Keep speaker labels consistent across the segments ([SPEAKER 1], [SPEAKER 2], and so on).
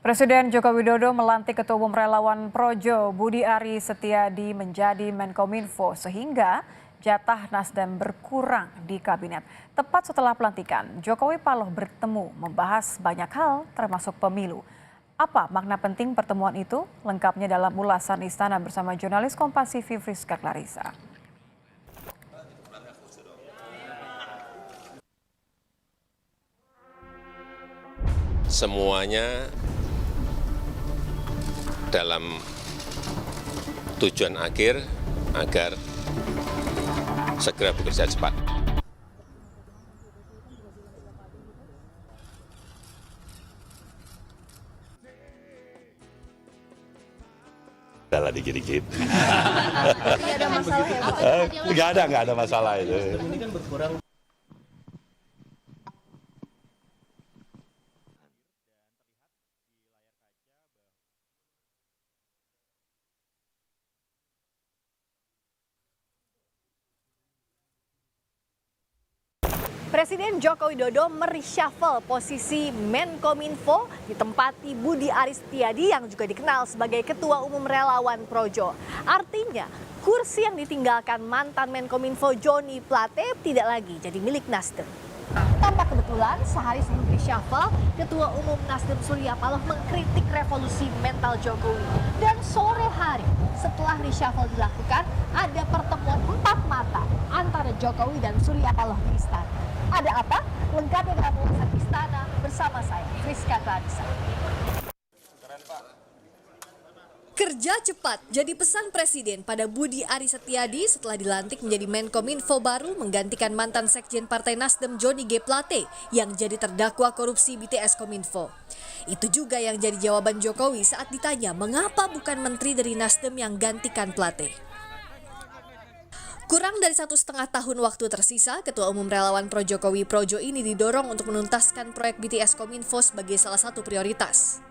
[SPEAKER 1] Presiden Joko Widodo melantik Ketua Umum Relawan Projo Budi Ari Setiadi menjadi Menkominfo sehingga jatah Nasdem berkurang di kabinet. Tepat setelah pelantikan, Jokowi Paloh bertemu membahas banyak hal termasuk pemilu. Apa makna penting pertemuan itu? Lengkapnya dalam ulasan Istana bersama jurnalis Kompas TV Friska Clarissa.
[SPEAKER 2] Semuanya dalam tujuan akhir agar segera bekerja cepat.
[SPEAKER 3] Adalah dikit-dikit.
[SPEAKER 4] Nggak ada masalah ya?
[SPEAKER 3] Nggak ada masalah itu.
[SPEAKER 4] Ini kan berkurang.
[SPEAKER 5] Presiden Joko Widodo mereshuffle posisi Menkominfo ditempati Budi Ari Setiadi yang juga dikenal sebagai Ketua Umum Relawan Projo. Artinya, kursi yang ditinggalkan mantan Menkominfo Joni Plate tidak lagi jadi milik Nasdem. Tampak kebetulan sehari sebelum reshuffle, Ketua Umum Nasdem Surya Paloh mengkritik revolusi mental Jokowi. Dan sore hari setelah reshuffle dilakukan, ada pertemuan empat mata antara Jokowi dan Surya Paloh di istana. Ada apa? Lengkapnya dalam ulasan Istana bersama saya, Friska Clarissa. Kerja cepat jadi pesan Presiden pada Budi Ari Setiadi setelah dilantik menjadi Menkominfo baru menggantikan mantan Sekjen Partai Nasdem Joni G. Plate yang jadi terdakwa korupsi BTS Kominfo. Itu juga yang jadi jawaban Jokowi saat ditanya mengapa bukan menteri dari Nasdem yang gantikan Plate. Kurang dari 1,5 tahun waktu tersisa, Ketua Umum Relawan Pro Jokowi Projo ini didorong untuk menuntaskan proyek BTS Kominfo sebagai salah satu prioritas.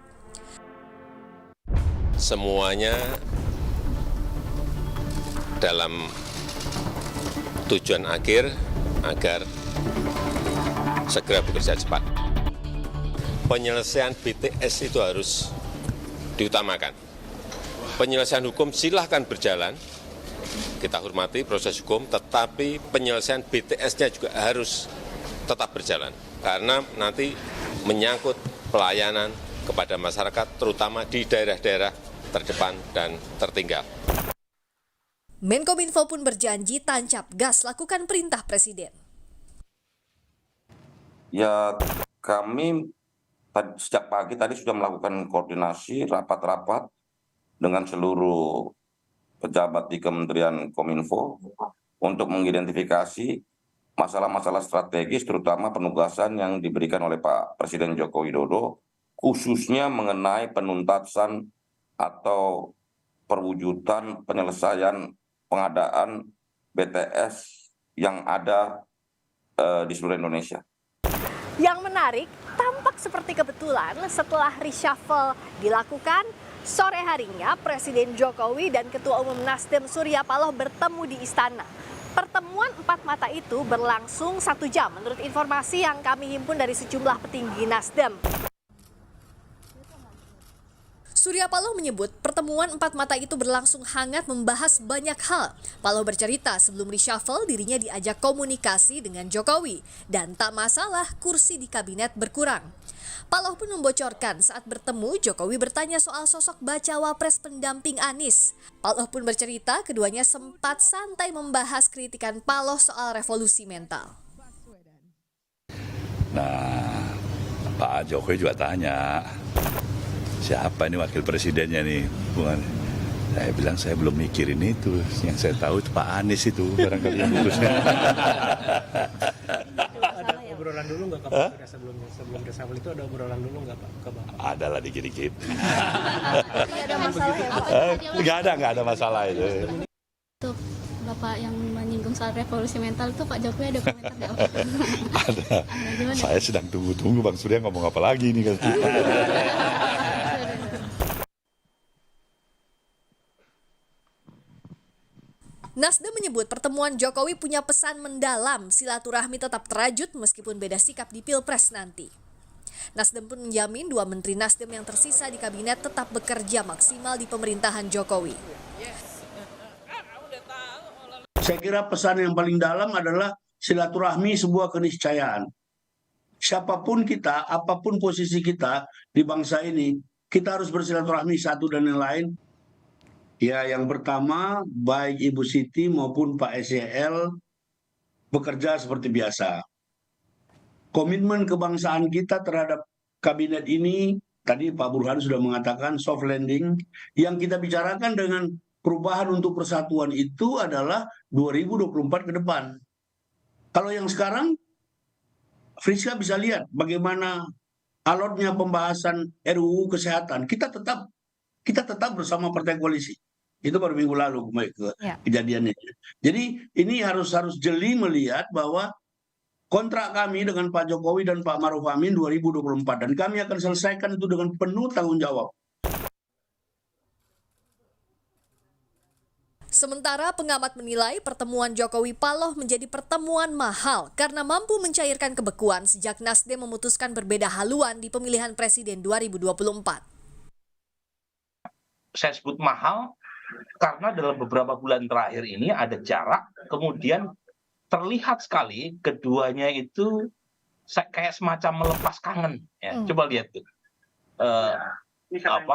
[SPEAKER 2] Semuanya dalam tujuan akhir agar segera bekerja cepat. Penyelesaian BTS itu harus diutamakan. Penyelesaian hukum silahkan berjalan, kita hormati proses hukum, tetapi penyelesaian BTS-nya juga harus tetap berjalan. Karena nanti menyangkut pelayanan kepada masyarakat, terutama di daerah-daerah terdepan dan tertinggal.
[SPEAKER 5] Menkominfo pun berjanji tancap gas lakukan perintah Presiden.
[SPEAKER 6] Ya, kami sejak pagi tadi sudah melakukan koordinasi rapat-rapat dengan seluruh pejabat di Kementerian Kominfo untuk mengidentifikasi masalah-masalah strategis terutama penugasan yang diberikan oleh Pak Presiden Joko Widodo khususnya mengenai penuntasan atau perwujudan penyelesaian pengadaan BTS yang ada di seluruh Indonesia.
[SPEAKER 5] Yang menarik, tampak seperti kebetulan setelah reshuffle dilakukan, sore harinya Presiden Jokowi dan Ketua Umum Nasdem Surya Paloh bertemu di istana. Pertemuan empat mata itu berlangsung 1 jam menurut informasi yang kami himpun dari sejumlah petinggi Nasdem. Surya Paloh menyebut pertemuan empat mata itu berlangsung hangat membahas banyak hal. Paloh bercerita sebelum reshuffle dirinya diajak komunikasi dengan Jokowi dan tak masalah kursi di kabinet berkurang. Paloh pun membocorkan saat bertemu Jokowi bertanya soal sosok bacawa pres pendamping Anies. Paloh pun bercerita keduanya sempat santai membahas kritikan Paloh soal revolusi mental.
[SPEAKER 3] Nah, Pak Jokowi juga tanya, siapa ini wakil presidennya nih? Saya bilang saya belum mikirin itu. Yang saya tahu itu Pak Anies itu barangkali yang urusnya.
[SPEAKER 4] Ada obrolan dulu nggak Pak sebelum reshuffle itu ada obrolan dulu nggak Pak ke Bapak?
[SPEAKER 3] Adalah dikit-dikit.
[SPEAKER 4] Nggak ada masalah ya?
[SPEAKER 3] Nggak ada masalah itu.
[SPEAKER 7] Untuk Bapak yang menyinggung soal revolusi mental itu Pak Jokowi ada komentar nggak?
[SPEAKER 3] Ada. Saya sedang tunggu-tunggu Bang Surya ngomong apa lagi nih kan.
[SPEAKER 5] Nasdem menyebut pertemuan Jokowi punya pesan mendalam, silaturahmi tetap terajut meskipun beda sikap di Pilpres nanti. Nasdem pun menjamin 2 menteri Nasdem yang tersisa di kabinet tetap bekerja maksimal di pemerintahan Jokowi.
[SPEAKER 8] Saya kira pesan yang paling dalam adalah silaturahmi sebuah keniscayaan. Siapapun kita, apapun posisi kita di bangsa ini, kita harus bersilaturahmi satu dan yang lain. Ya, yang pertama, baik Ibu Siti maupun Pak SYL bekerja seperti biasa. Komitmen kebangsaan kita terhadap kabinet ini, tadi Pak Burhan sudah mengatakan soft landing, yang kita bicarakan dengan perubahan untuk persatuan itu adalah 2024 ke depan. Kalau yang sekarang, Friska bisa lihat bagaimana alotnya pembahasan RUU Kesehatan. Kita tetap bersama partai koalisi. Itu baru minggu lalu kejadiannya. Jadi ini harus jeli melihat bahwa kontrak kami dengan Pak Jokowi dan Pak Maruf Amin 2024 dan kami akan selesaikan itu dengan penuh tanggung jawab.
[SPEAKER 5] Sementara pengamat menilai pertemuan Jokowi Paloh menjadi pertemuan mahal karena mampu mencairkan kebekuan sejak Nasdem memutuskan berbeda haluan di pemilihan presiden 2024.
[SPEAKER 9] Saya sebut mahal karena dalam beberapa bulan terakhir ini ada jarak, kemudian terlihat sekali keduanya itu kayak semacam melepas kangen. Ya. Coba lihat tuh.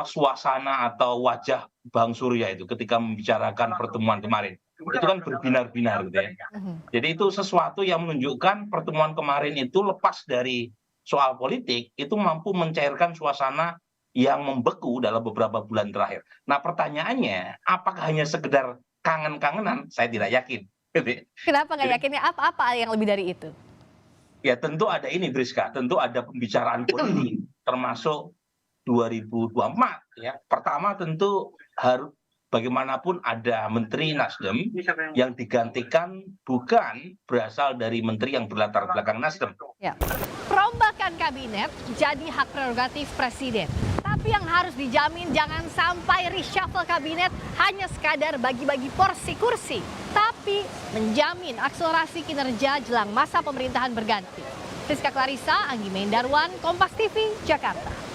[SPEAKER 9] Suasana atau wajah Bang Surya itu ketika membicarakan pertemuan kemarin itu kan berbinar-binar gitu ya. Jadi itu sesuatu yang menunjukkan pertemuan kemarin itu lepas dari soal politik itu mampu mencairkan suasana yang membeku dalam beberapa bulan terakhir. Nah pertanyaannya apakah hanya sekedar kangen-kangenan? Saya tidak yakin.
[SPEAKER 5] Kenapa nggak yakinnya? Apa yang lebih dari itu?
[SPEAKER 9] Ya tentu ada ini Friska, tentu ada pembicaraan politik termasuk 2024 ya. Pertama tentu harus bagaimanapun ada menteri Nasdem yang digantikan bukan berasal dari menteri yang berlatar belakang Nasdem.
[SPEAKER 5] Ya. Perombakan kabinet jadi hak prerogatif presiden. Tapi yang harus dijamin jangan sampai reshuffle kabinet hanya sekadar bagi-bagi porsi kursi, tapi menjamin akselerasi kinerja jelang masa pemerintahan berganti. Friska Clarissa, Anggi Mendarwan, Kompas TV, Jakarta.